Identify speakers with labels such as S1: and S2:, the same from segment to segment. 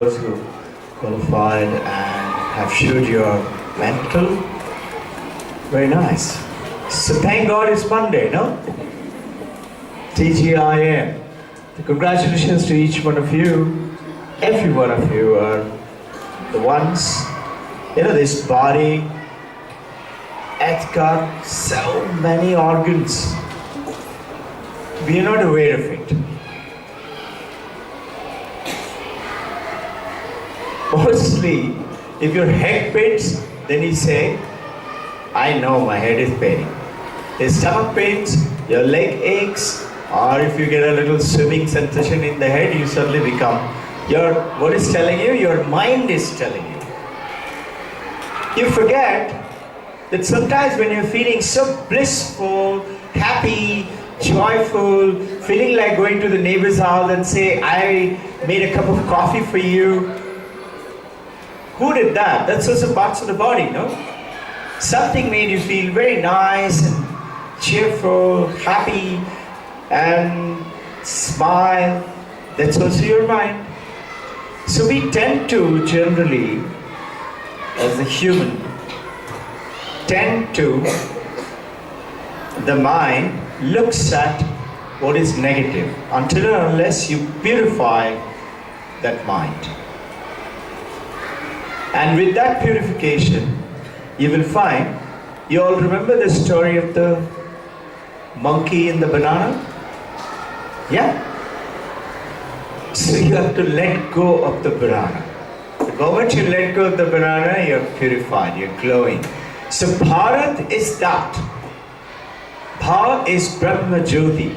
S1: those who qualified and have showed your mental. Very nice. So thank God it's Monday, no? TGIM. So congratulations to each one of you. Every one of you are the ones. You know, this body, it's got so many organs. We are not aware of it. Mostly, if your head pains, then you say, I know my head is paining. If stomach pains, your leg aches, or if you get a little swimming sensation in the head, you suddenly become, what is telling you? Your mind is telling you. You forget that sometimes when you're feeling so blissful, happy, joyful, feeling like going to the neighbor's house and say, I made a cup of coffee for you. Who did that? That's also parts of the body, no? Something made you feel very nice and cheerful, happy, and smile. That's also your mind. So we tend to generally, as a human, the mind looks at what is negative until and unless you purify that mind. And with that purification, you will find, you all remember the story of the monkey and the banana? Yeah? So you have to let go of the banana. The moment you let go of the banana, you're purified, you're glowing. So Bharat is that. Bha is Brahma Jyoti.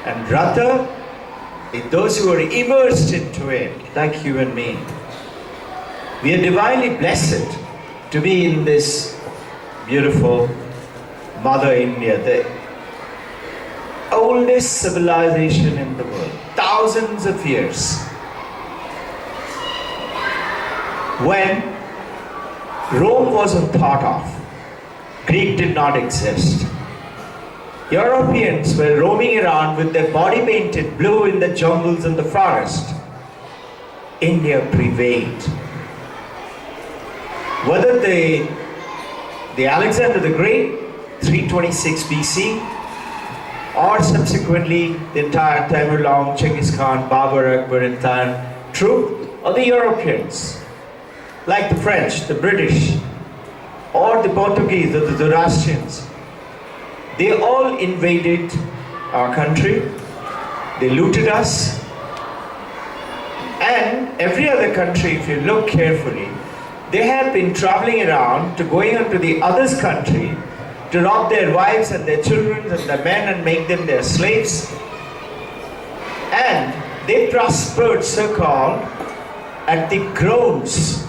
S1: And Rata is those who are immersed into it, like you and me. We are divinely blessed to be in this beautiful Mother India, the oldest civilization in the world, thousands of years. When Rome wasn't thought of, Greek did not exist. Europeans were roaming around with their body painted blue in the jungles and the forest. India prevailed. Whether the Alexander the Great, 326 BC, or subsequently the entire Timur-Long, Genghis Khan, Babur, Akbar entire troop, or the Europeans, like the French, the British, or the Portuguese, or the Zoroastrians, they all invaded our country, they looted us, and every other country, if you look carefully, they have been traveling around to going onto the other's country to rob their wives and their children and their men and make them their slaves. And they prospered, so-called, at the groans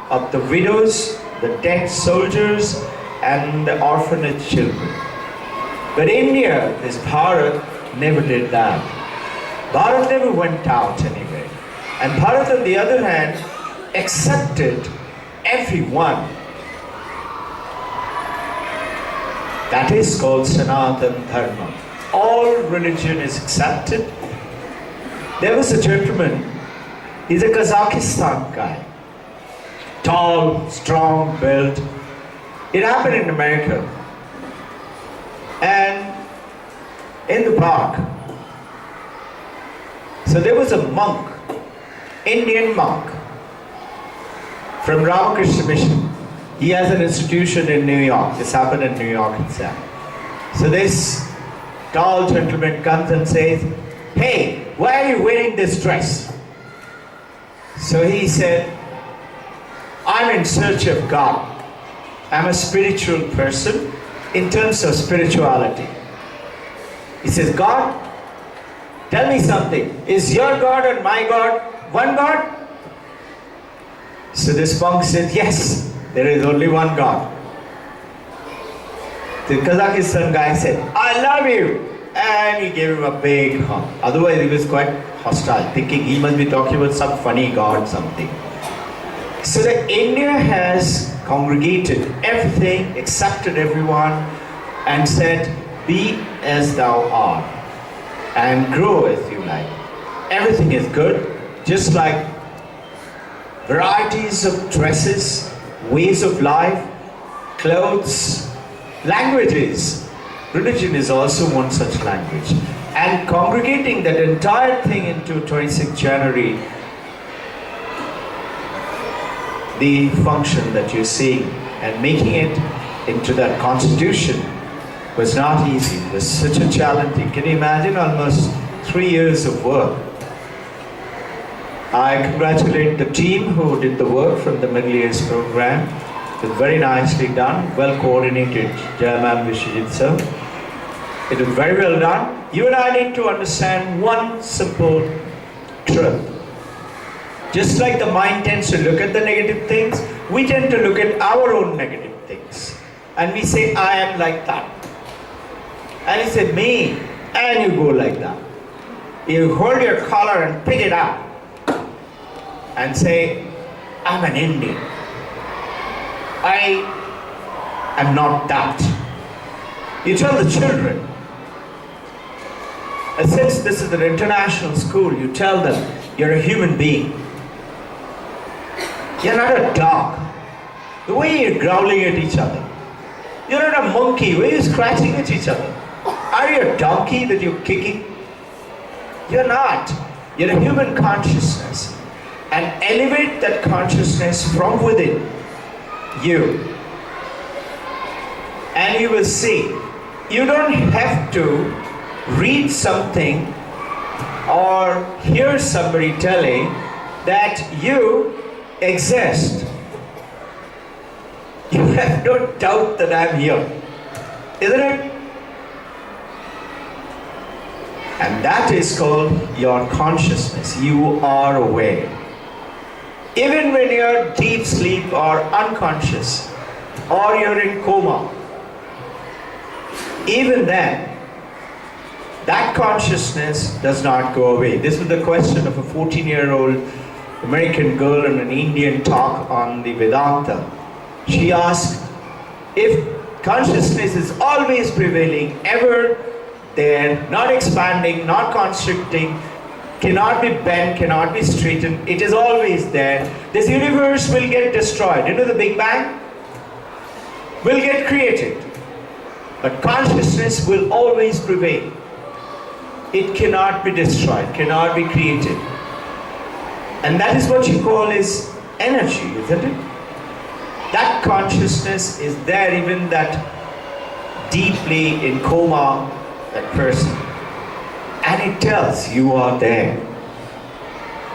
S1: of the widows, the dead soldiers, and the orphanage children. But India, this Bharat, never did that. Bharat never went out anywhere. And Bharat, on the other hand, accepted everyone. That is called Sanatana Dharma. All religion is accepted. There was a gentleman, he's a Kazakhstan guy. Tall, strong, built. It happened in America. And in the park, so there was a monk, Indian monk, from Ramakrishna Mission. He has an institution in New York. This happened in New York itself. So this tall gentleman comes and says, hey, why are you wearing this dress? So he said, I'm in search of God. I'm a spiritual person in terms of spirituality. He says, God, tell me something. Is your God and my God one God? So this monk said, yes, there is only one God. The Kazakhstan guy said, I love you. And he gave him a big hug. Otherwise he was quite hostile, thinking he must be talking about some funny God something. So that India has congregated everything, accepted everyone, and said, be as thou art, and grow as you like. Everything is good, just like varieties of dresses, ways of life, clothes, languages. Religion is also one such language. And congregating that entire thing into 26th January, the function that you're seeing, and making it into that constitution was not easy. It was such a challenging. Can you imagine? Almost 3 years of work. I congratulate the team who did the work from the Middle East program. It was very nicely done, well coordinated, Jayamam Vishwajit sir. It was very well done. You and I need to understand one simple truth. Just like the mind tends to look at the negative things, we tend to look at our own negative things. And we say, I am like that. And you say, me, and you go like that. You hold your collar and pick it up and say, I'm an Indian. I am not that. You tell the children, and since this is an international school, you tell them, you're a human being. You're not a dog. The way you're growling at each other. You're not a monkey. The way you're scratching at each other. Are you a donkey that you're kicking? You're not. You're a human consciousness. And elevate that consciousness from within you. And you will see, you don't have to read something or hear somebody telling that you exist. You have no doubt that I'm here, isn't it? And that is called your consciousness. You are aware. Even when you're deep sleep or unconscious, or you're in coma, even then, that consciousness does not go away. This was the question of a 14-year-old American girl in an Indian talk on the Vedanta. She asked, if consciousness is always prevailing, ever there, not expanding, not constricting, cannot be bent, cannot be straightened, it is always there, this universe will get destroyed. You know the Big Bang? Will get created. But consciousness will always prevail. It cannot be destroyed, cannot be created. And that is what you call is energy, isn't it? That consciousness is there, even that deeply in coma, that person. And it tells you are there.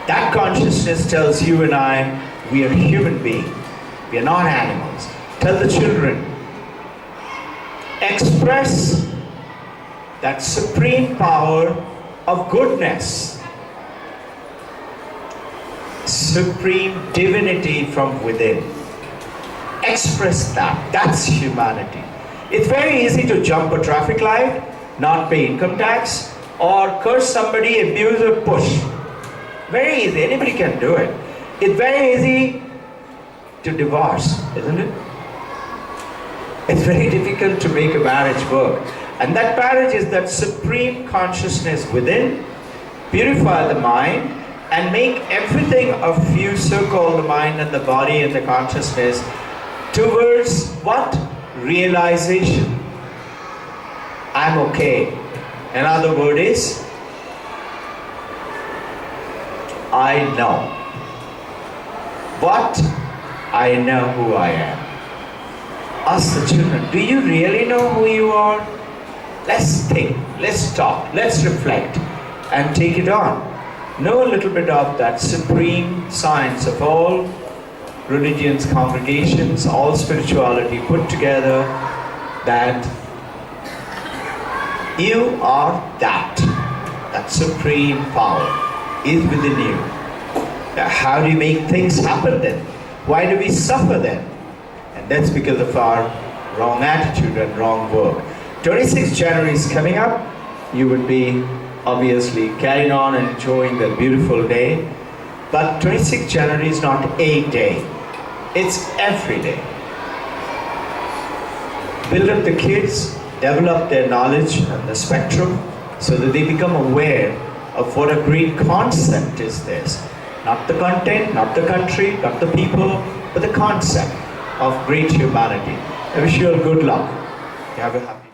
S1: That consciousness tells you and I, we are human beings. We are not animals. Tell the children, express that supreme power of goodness, supreme divinity from within. Express that. That's humanity. It's very easy to jump a traffic light, not pay income tax, or curse somebody, abuse or push. Very easy. Anybody can do it. It's very easy to divorce, isn't it? It's very difficult to make a marriage work. And that marriage is that supreme consciousness within. Purify the mind and make everything of you, so-called the mind and the body and the consciousness, towards what? Realization. I'm okay. Another word is, I know. What? I know who I am. Ask the children, do you really know who you are? Let's think, let's talk, let's reflect and take it on. Know a little bit of that supreme science of all religions, congregations, all spirituality put together, that you are that supreme power is within you. Now, how do you make things happen then? Why do we suffer then? And that's because of our wrong attitude and wrong work. 26th January is coming up. You would be obviously carrying on and enjoying that beautiful day. But 26th January is not a day. It's every day. Build up the kids, develop their knowledge and the spectrum so that they become aware of what a great concept is this. Not the content, not the country, not the people, but the concept of great humanity. I wish you all good luck. You have a happy